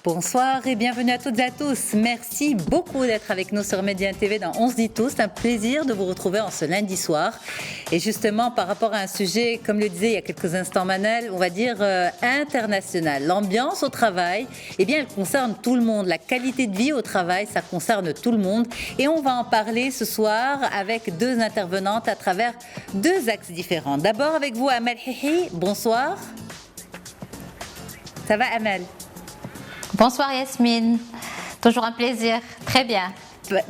Bonsoir et bienvenue à toutes et à tous. Merci beaucoup d'être avec nous sur Média TV dans On se dit tous. C'est un plaisir de vous retrouver en ce lundi soir. Et justement, par rapport à un sujet, comme le disait il y a quelques instants Manel, on va dire international. L'ambiance au travail, eh bien, elle concerne tout le monde. La qualité de vie au travail, ça concerne tout le monde. Et on va en parler ce soir avec deux intervenantes à travers deux axes différents. D'abord avec vous, Amel Hihi. Bonsoir. Ça va, Amel? Bonsoir Yasmine, toujours un plaisir, très bien.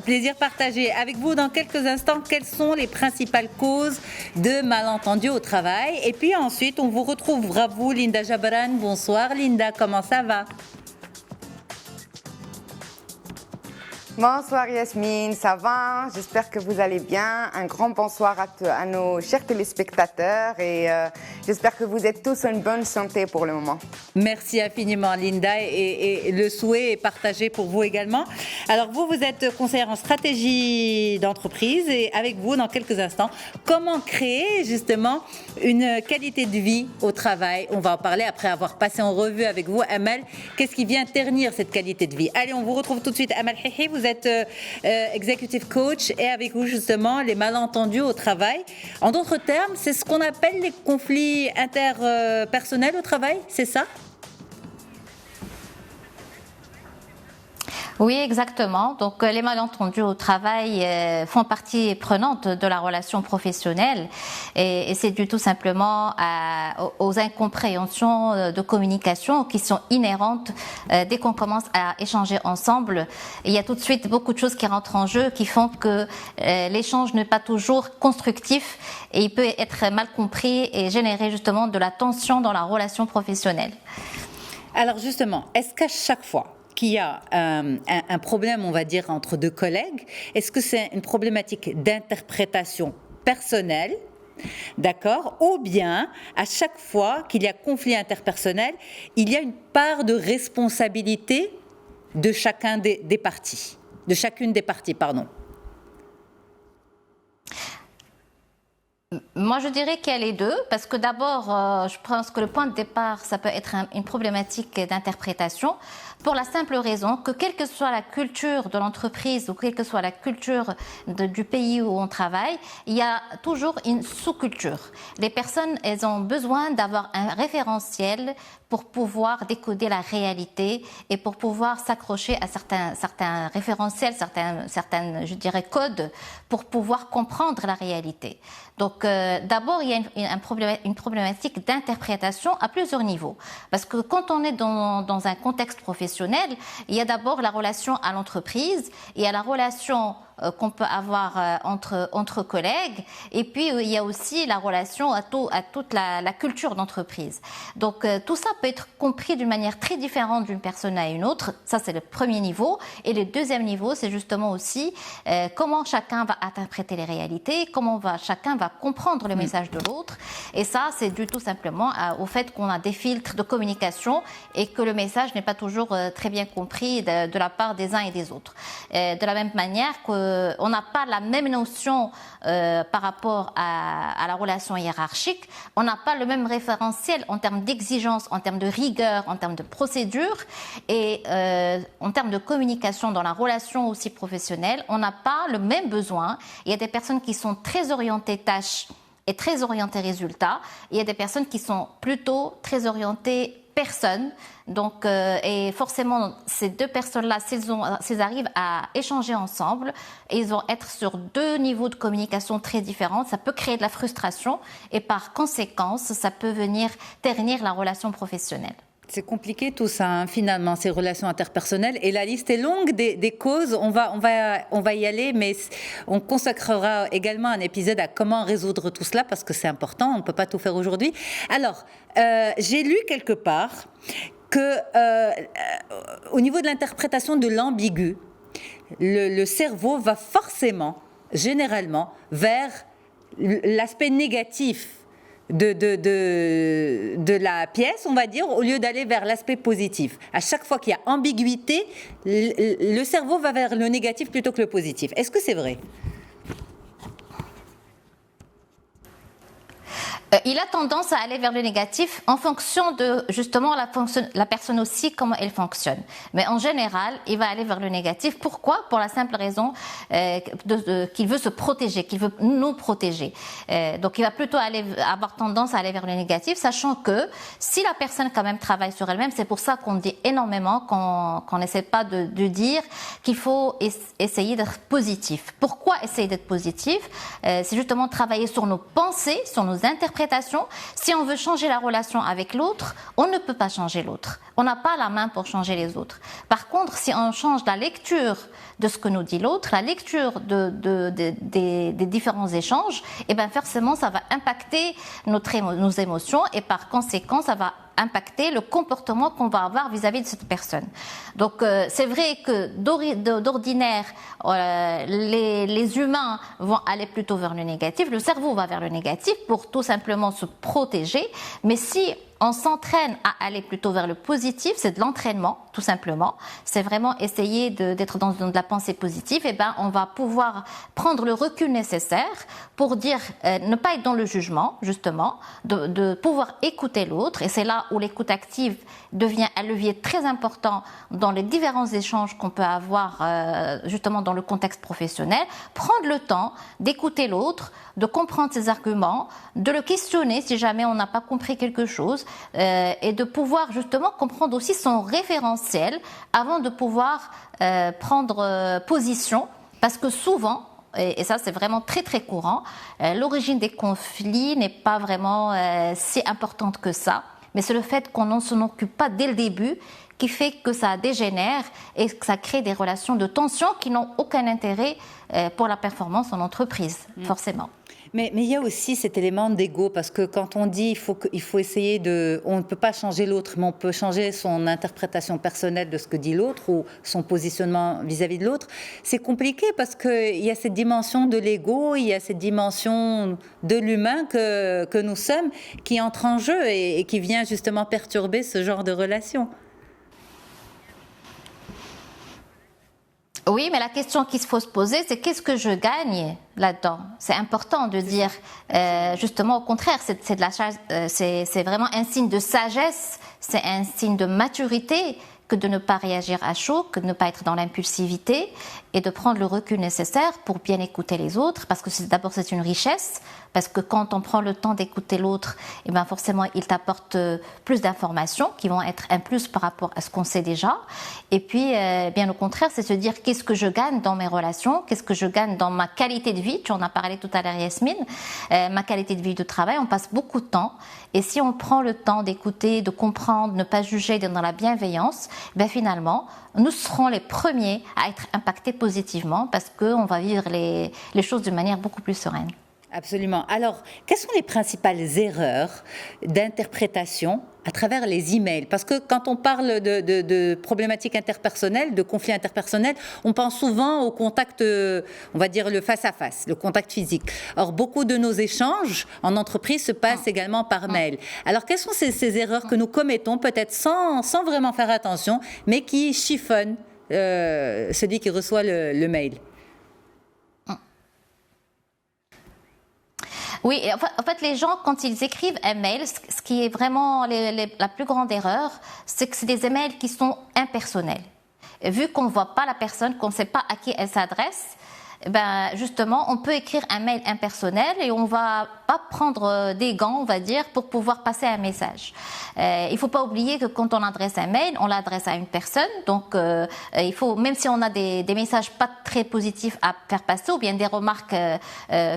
Plaisir partagé. Avec vous dans quelques instants, quelles sont les principales causes de malentendus au travail? Et puis ensuite, on vous retrouvera vous, Linda Jabran. Bonsoir Linda, comment ça va? Bonsoir Yasmine, ça va? J'espère que vous allez bien. Un grand bonsoir à nos chers téléspectateurs et j'espère que vous êtes tous en bonne santé pour le moment. Merci infiniment Linda et le souhait est partagé pour vous également. Alors vous êtes conseillère en stratégie d'entreprise et avec vous dans quelques instants, comment créer justement une qualité de vie au travail? On va en parler après avoir passé en revue avec vous, Amel. Qu'est-ce qui vient ternir cette qualité de vie? Allez, on vous retrouve tout de suite. Amel Hihi, vous êtes executive coach et avec vous justement les malentendus au travail. En d'autres termes, c'est ce qu'on appelle les conflits interpersonnels au travail, c'est ça? Oui, exactement. Donc, les malentendus au travail font partie prenante de la relation professionnelle et c'est dû tout simplement aux incompréhensions de communication qui sont inhérentes dès qu'on commence à échanger ensemble. Il y a tout de suite beaucoup de choses qui rentrent en jeu qui font que l'échange n'est pas toujours constructif et il peut être mal compris et générer justement de la tension dans la relation professionnelle. Alors justement, est-ce qu'à chaque fois qu'il y a un problème, on va dire, entre deux collègues, est-ce que c'est une problématique d'interprétation personnelle, d'accord, ou bien à chaque fois qu'il y a conflit interpersonnel, il y a une part de responsabilité de chacune des parties, pardon. Moi, je dirais qu'il y a les deux, parce que d'abord, je pense que le point de départ, ça peut être une problématique d'interprétation, pour la simple raison que quelle que soit la culture de l'entreprise ou quelle que soit la culture du pays où on travaille, il y a toujours une sous-culture. Les personnes, elles ont besoin d'avoir un référentiel pour pouvoir décoder la réalité et pour pouvoir s'accrocher à certains référentiels, certains, je dirais, codes pour pouvoir comprendre la réalité. Donc, d'abord, il y a une problématique d'interprétation à plusieurs niveaux. Parce que quand on est dans un contexte professionnel, il y a d'abord la relation à l'entreprise, il y a la relation qu'on peut avoir entre collègues, et puis il y a aussi la relation à toute la culture d'entreprise. Donc tout ça peut être compris d'une manière très différente d'une personne à une autre. Ça, c'est le premier niveau. Et le deuxième niveau, c'est justement aussi comment chacun va interpréter les réalités, comment chacun va comprendre le message de l'autre. Et ça, c'est dû tout simplement au fait qu'on a des filtres de communication et que le message n'est pas toujours très bien compris de la part des uns et des autres. De la même manière qu'on n'a pas la même notion par rapport à la relation hiérarchique, on n'a pas le même référentiel en termes d'exigence, en termes de rigueur, en termes de procédure et en termes de communication dans la relation aussi professionnelle, on n'a pas le même besoin. Il y a des personnes qui sont très orientées tâches et très orientées résultats. Il y a des personnes qui sont plutôt très orientées personnes. Donc, et forcément, ces deux personnes-là, s'ils arrivent à échanger ensemble, et ils vont être sur deux niveaux de communication très différents, ça peut créer de la frustration et par conséquence, ça peut venir ternir la relation professionnelle. C'est compliqué tout ça, hein, finalement, ces relations interpersonnelles. Et la liste est longue des causes. On va y aller, mais on consacrera également un épisode à comment résoudre tout cela, parce que c'est important, on ne peut pas tout faire aujourd'hui. Alors, j'ai lu quelque part que au niveau de l'interprétation de l'ambigu, le cerveau va forcément, généralement, vers l'aspect négatif de la pièce, on va dire, au lieu d'aller vers l'aspect positif. À chaque fois qu'il y a ambiguïté, le cerveau va vers le négatif plutôt que le positif. Est-ce que c'est vrai ? Il a tendance à aller vers le négatif en fonction de justement la personne aussi, comment elle fonctionne. Mais en général, il va aller vers le négatif. Pourquoi? Pour la simple raison qu'il veut se protéger, qu'il veut nous protéger. Donc il va plutôt avoir tendance à aller vers le négatif, sachant que si la personne quand même travaille sur elle-même, c'est pour ça qu'on dit énormément, qu'on n'essaie pas de dire qu'il faut essayer d'être positif. Pourquoi essayer d'être positif? C'est justement travailler sur nos pensées, sur nos interprétations. Si on veut changer la relation avec l'autre, on ne peut pas changer l'autre. On n'a pas la main pour changer les autres. Par contre, si on change la lecture de ce que nous dit l'autre, la lecture des différents échanges, et bien forcément, ça va impacter nos émotions et par conséquent, ça va impacter le comportement qu'on va avoir vis-à-vis de cette personne. Donc c'est vrai que d'ordinaire les humains vont aller plutôt vers le négatif, le cerveau va vers le négatif pour tout simplement se protéger, mais si on s'entraîne à aller plutôt vers le positif, c'est de l'entraînement, tout simplement. C'est vraiment essayer d'être dans de la pensée positive. Et ben, on va pouvoir prendre le recul nécessaire pour dire, ne pas être dans le jugement, justement, de pouvoir écouter l'autre. Et c'est là où l'écoute active devient un levier très important dans les différents échanges qu'on peut avoir, justement, dans le contexte professionnel. Prendre le temps d'écouter l'autre, de comprendre ses arguments, de le questionner si jamais on n'a pas compris quelque chose, et de pouvoir justement comprendre aussi son référentiel avant de pouvoir prendre position, parce que souvent, et ça c'est vraiment très très courant, l'origine des conflits n'est pas vraiment si importante que ça, mais c'est le fait qu'on ne s'en occupe pas dès le début qui fait que ça dégénère et que ça crée des relations de tension qui n'ont aucun intérêt pour la performance en entreprise, forcément. Mais il y a aussi cet élément d'ego, parce que quand on dit il faut essayer on ne peut pas changer l'autre, mais on peut changer son interprétation personnelle de ce que dit l'autre ou son positionnement vis-à-vis de l'autre, c'est compliqué parce qu'il y a cette dimension de l'ego, il y a cette dimension de l'humain que nous sommes qui entre en jeu et qui vient justement perturber ce genre de relation. Oui, mais la question qu'il faut se poser, c'est qu'est-ce que je gagne là-dedans? C'est important de dire, justement, au contraire, c'est vraiment un signe de sagesse, c'est un signe de maturité que de ne pas réagir à chaud, que de ne pas être dans l'impulsivité et de prendre le recul nécessaire pour bien écouter les autres, parce que d'abord c'est une richesse, parce que quand on prend le temps d'écouter l'autre, et ben forcément il t'apporte plus d'informations qui vont être un plus par rapport à ce qu'on sait déjà, et puis bien au contraire c'est se dire qu'est-ce que je gagne dans mes relations, qu'est-ce que je gagne dans ma qualité de vie, tu en as parlé tout à l'heure Yasmine, ma qualité de vie de travail, on passe beaucoup de temps, et si on prend le temps d'écouter, de comprendre, ne pas juger, d'être dans la bienveillance, ben finalement nous serons les premiers à être impactés positivement parce qu'on va vivre les choses de manière beaucoup plus sereine. Absolument. Alors, quelles sont les principales erreurs d'interprétation à travers les emails? Parce que quand on parle de problématiques interpersonnelles, de conflits interpersonnels, on pense souvent au contact, on va dire le face-à-face, le contact physique. Or, beaucoup de nos échanges en entreprise se passent également par mail. Alors, quelles sont ces erreurs que nous commettons, peut-être sans vraiment faire attention, mais qui chiffonnent celui qui reçoit le mail? Oui, en fait, les gens, quand ils écrivent un mail, ce qui est vraiment la plus grande erreur, c'est que c'est des emails qui sont impersonnels. Et vu qu'on ne voit pas la personne, qu'on ne sait pas à qui elle s'adresse, ben justement, on peut écrire un mail impersonnel et on va pas prendre des gants, on va dire, pour pouvoir passer un message. Il faut pas oublier que quand on adresse un mail, on l'adresse à une personne, donc il faut, même si on a des messages pas très positifs à faire passer ou bien des remarques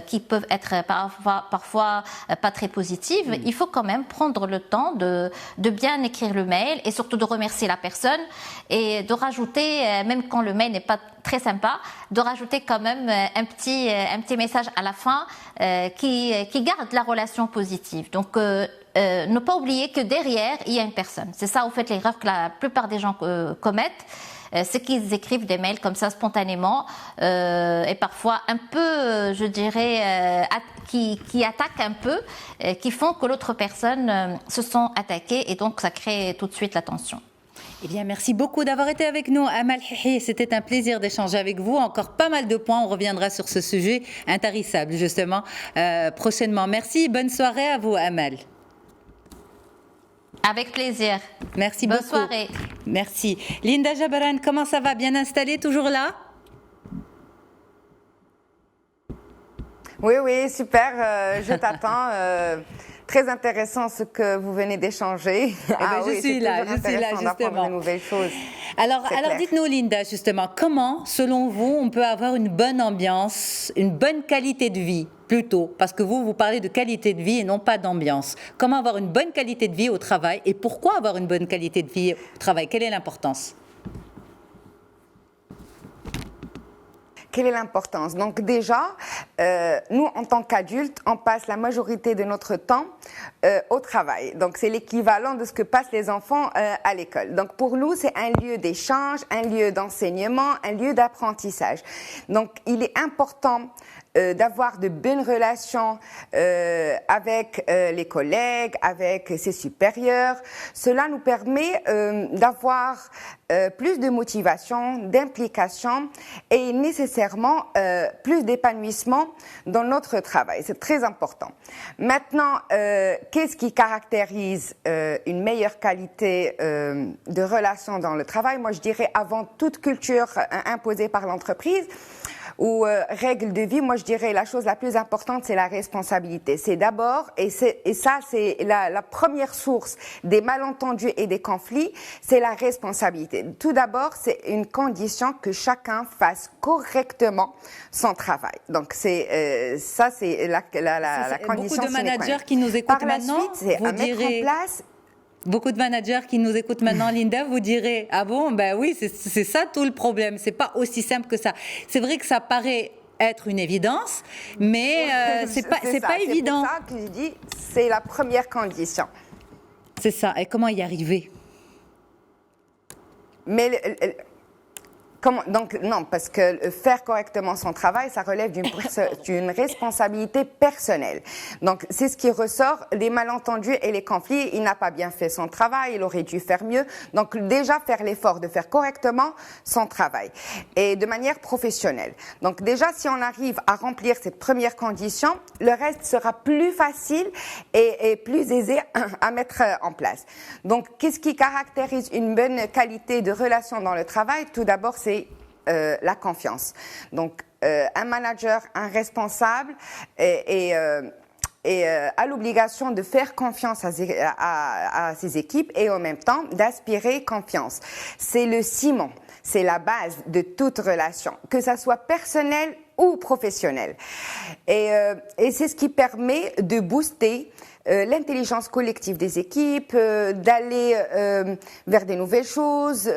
qui peuvent être parfois pas très positives, il faut quand même prendre le temps de bien écrire le mail et surtout de remercier la personne et de rajouter, même quand le mail n'est pas très sympa, de rajouter quand même un petit message à la fin qui garde la relation positive. Donc, ne pas oublier que derrière, il y a une personne. C'est ça, au fait, l'erreur que la plupart des gens commettent. C'est qu'ils écrivent des mails comme ça spontanément et parfois un peu, je dirais, qui attaquent un peu, qui font que l'autre personne se sent attaquée et donc ça crée tout de suite la tension. Eh bien, merci beaucoup d'avoir été avec nous, Amal Hihi. C'était un plaisir d'échanger avec vous. Encore pas mal de points. On reviendra sur ce sujet intarissable, justement, prochainement. Merci. Bonne soirée à vous, Amal. Avec plaisir. Merci Bonne beaucoup. Bonne soirée. Merci. Linda Jabran, comment ça va? Bien installée, toujours là? Oui, oui, super. Je t'attends. Très intéressant ce que vous venez d'échanger. Je suis là, justement. De nouvelles choses. Alors dites-nous, Linda, justement, comment, selon vous, on peut avoir une bonne ambiance, une bonne qualité de vie, plutôt, parce que vous parlez de qualité de vie et non pas d'ambiance. Comment avoir une bonne qualité de vie au travail et pourquoi avoir une bonne qualité de vie au travail? Quelle est l'importance? Quelle est l'importance? Donc déjà, nous, en tant qu'adultes, on passe la majorité de notre temps au travail. Donc c'est l'équivalent de ce que passent les enfants à l'école. Donc pour nous, c'est un lieu d'échange, un lieu d'enseignement, un lieu d'apprentissage. Donc il est important d'avoir de bonnes relations avec les collègues, avec ses supérieurs. Cela nous permet d'avoir plus de motivation, d'implication et nécessairement plus d'épanouissement dans notre travail. C'est très important. Maintenant, qu'est-ce qui caractérise une meilleure qualité de relation dans le travail? Moi, je dirais avant toute culture imposée par l'entreprise, ou règles de vie, moi je dirais la chose la plus importante, c'est la responsabilité. C'est d'abord, et ça c'est la première source des malentendus et des conflits, c'est la responsabilité. Tout d'abord, c'est une condition que chacun fasse correctement son travail. Donc c'est ça, c'est la condition. Beaucoup de managers qui nous écoutent maintenant, par la suite, c'est à mettre en place. Beaucoup de managers qui nous écoutent maintenant, Linda, vous direz, ah bon, ben oui, c'est ça tout le problème, c'est pas aussi simple que ça. C'est vrai que ça paraît être une évidence, mais c'est pas évident. C'est pour ça que je dis, c'est la première condition. C'est ça, et comment y arriver? Mais donc non, parce que faire correctement son travail, ça relève d'une responsabilité personnelle. Donc c'est ce qui ressort des malentendus et les conflits. Il n'a pas bien fait son travail, il aurait dû faire mieux. Donc déjà faire l'effort de faire correctement son travail et de manière professionnelle. Donc déjà si on arrive à remplir cette première condition, le reste sera plus facile et plus aisé à mettre en place. Donc qu'est-ce qui caractérise une bonne qualité de relation dans le travail? Tout d'abord, c'est la confiance. Donc, un manager, un responsable a l'obligation de faire confiance à ses équipes et en même temps d'aspirer confiance. C'est le ciment, c'est la base de toute relation, que ça soit personnel ou professionnel. Et c'est ce qui permet de booster l'intelligence collective des équipes, d'aller vers des nouvelles choses,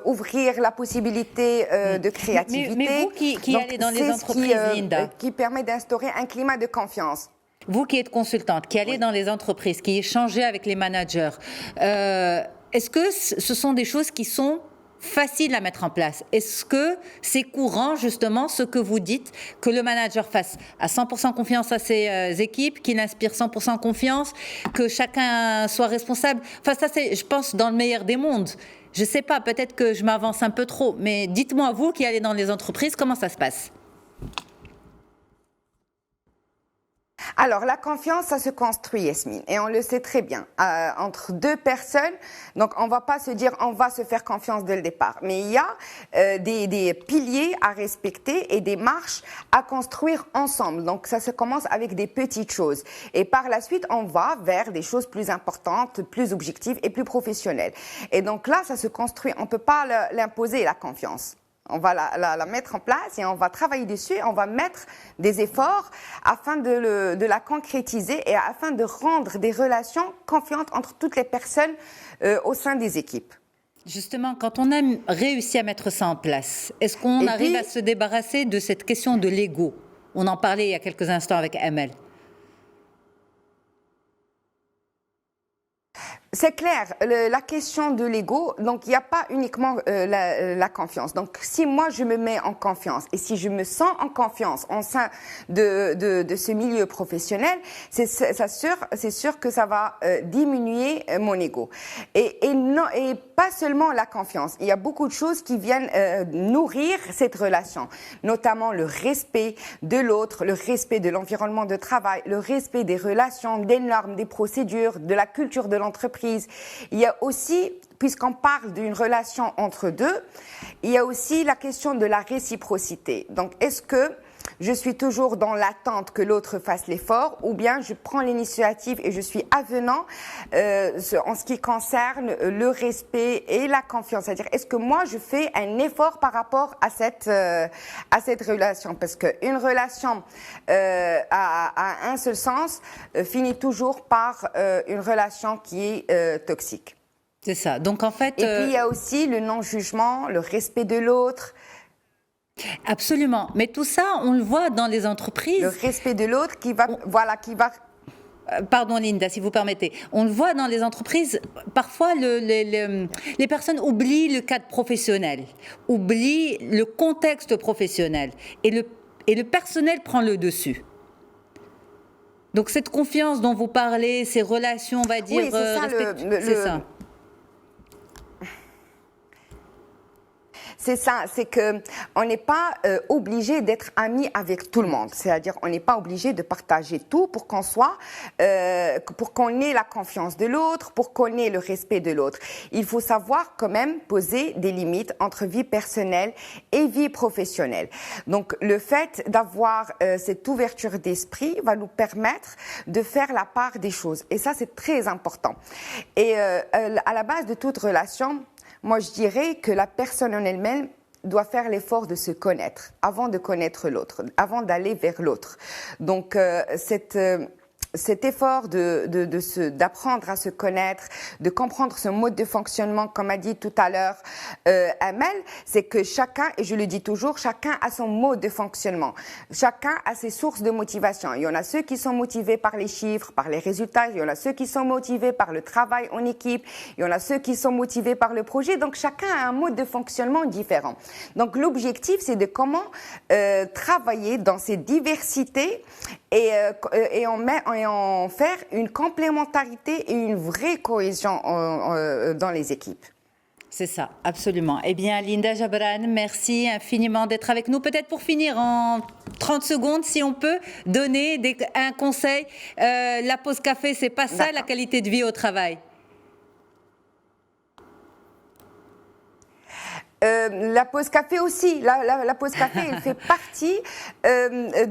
ouvrir la possibilité de créativité. Mais vous qui allez dans les entreprises, Linda, qui permet d'instaurer un climat de confiance. Vous qui êtes consultante, qui allez dans les entreprises, qui échangez avec les managers, est-ce que ce sont des choses qui sont faciles à mettre en place? Est-ce que c'est courant, justement, ce que vous dites, que le manager fasse à 100% confiance à ses équipes, qu'il inspire 100% confiance, que chacun soit responsable? Enfin, ça, c'est, je pense, dans le meilleur des mondes. Je ne sais pas, peut-être que je m'avance un peu trop, mais dites-moi, vous qui allez dans les entreprises, comment ça se passe? Alors, la confiance, ça se construit, Yasmine, et on le sait très bien. Entre deux personnes, donc on ne va pas se dire on va se faire confiance dès le départ. Mais il y a des piliers à respecter et des marches à construire ensemble. Donc, ça se commence avec des petites choses. Et par la suite, on va vers des choses plus importantes, plus objectives et plus professionnelles. Et donc là, ça se construit. On ne peut pas l'imposer, la confiance. On va la mettre en place et on va travailler dessus, on va mettre des efforts afin de la concrétiser et afin de rendre des relations confiantes entre toutes les personnes au sein des équipes. Justement, quand on a réussi à mettre ça en place, est-ce qu'on arrive à se débarrasser de cette question de l'ego? On en parlait il y a quelques instants avec Amel. C'est clair, la question de l'ego, donc il n'y a pas uniquement la confiance. Donc si moi je me mets en confiance et si je me sens en confiance au sein de ce milieu professionnel, c'est sûr que ça va diminuer mon ego. Et pas seulement la confiance, il y a beaucoup de choses qui viennent nourrir cette relation, notamment le respect de l'autre, le respect de l'environnement de travail, le respect des relations, des normes, des procédures, de la culture de l'entreprise. Il y a aussi, puisqu'on parle d'une relation entre deux, il y a aussi la question de la réciprocité. Donc, est-ce que je suis toujours dans l'attente que l'autre fasse l'effort ou bien je prends l'initiative et je suis avenant en ce qui concerne le respect et la confiance. C'est-à-dire, est-ce que moi, je fais un effort par rapport à cette relation? Parce qu'une relation à un seul sens finit toujours par une relation qui est toxique. C'est ça. Donc, en fait... Et puis, il y a aussi le non-jugement, le respect de l'autre. Absolument. Mais tout ça, on le voit dans les entreprises. Le respect de l'autre qui va... Pardon Linda, si vous permettez. On le voit dans les entreprises, parfois les personnes oublient le cadre professionnel, oublient le contexte professionnel et le personnel prend le dessus. Donc cette confiance dont vous parlez, ces relations, on va dire... Oui, c'est ça. C'est ça, c'est que on n'est pas obligé d'être amis avec tout le monde. C'est-à-dire, on n'est pas obligé de partager tout pour qu'on soit, pour qu'on ait la confiance de l'autre, pour qu'on ait le respect de l'autre. Il faut savoir quand même poser des limites entre vie personnelle et vie professionnelle. Donc, le fait d'avoir cette ouverture d'esprit va nous permettre de faire la part des choses. Et ça, c'est très important. Et à la base de toute relation, moi, je dirais que la personne en elle-même doit faire l'effort de se connaître avant de connaître l'autre, avant d'aller vers l'autre. Donc, cet effort d'apprendre à se connaître, de comprendre ce mode de fonctionnement, comme a dit tout à l'heure Amel, c'est que chacun, et je le dis toujours, chacun a son mode de fonctionnement. Chacun a ses sources de motivation. Il y en a ceux qui sont motivés par les chiffres, par les résultats. Il y en a ceux qui sont motivés par le travail en équipe. Il y en a ceux qui sont motivés par le projet. Donc, chacun a un mode de fonctionnement différent. Donc, l'objectif, c'est de comment travailler dans ces diversités et en faire une complémentarité et une vraie cohésion dans les équipes. C'est ça, absolument. Eh bien, Linda Jabran, merci infiniment d'être avec nous. Peut-être pour finir en 30 secondes, si on peut donner un conseil. La pause café, c'est pas ça la qualité de vie au travail. La pause café aussi. La pause café, elle fait partie de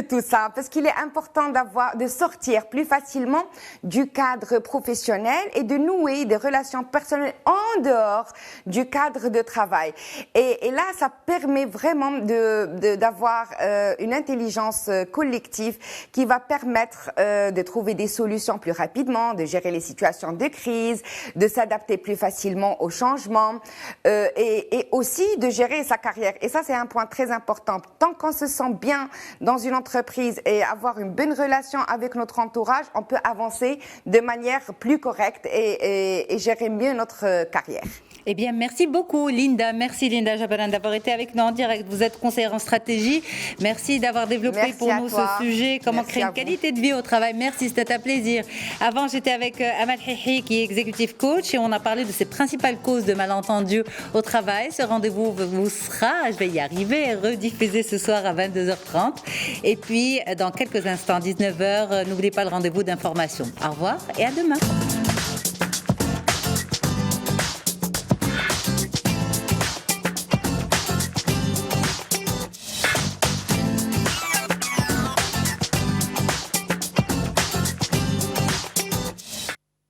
tout ça, parce qu'il est important de sortir plus facilement du cadre professionnel et de nouer des relations personnelles en dehors du cadre de travail. Et là, ça permet vraiment d'avoir une intelligence collective qui va permettre de trouver des solutions plus rapidement, de gérer les situations de crise, de s'adapter plus facilement aux changements. Et aussi de gérer sa carrière. Et ça, c'est un point très important. Tant qu'on se sent bien dans une entreprise et avoir une bonne relation avec notre entourage, on peut avancer de manière plus correcte et gérer mieux notre carrière. Eh bien, merci beaucoup, Linda. Merci, Linda Jabran, d'avoir été avec nous en direct. Vous êtes conseillère en stratégie. Merci d'avoir développé pour nous ce sujet, comment créer une qualité de vie au travail. Merci, c'était un plaisir. Avant, j'étais avec Amal Hihi, qui est executive coach, et on a parlé de ses principales causes de malentendus au travail. Ce rendez-vous vous sera, je vais y arriver, rediffusé ce soir à 22h30. Et puis, dans quelques instants, 19h, n'oubliez pas le rendez-vous d'information. Au revoir et à demain.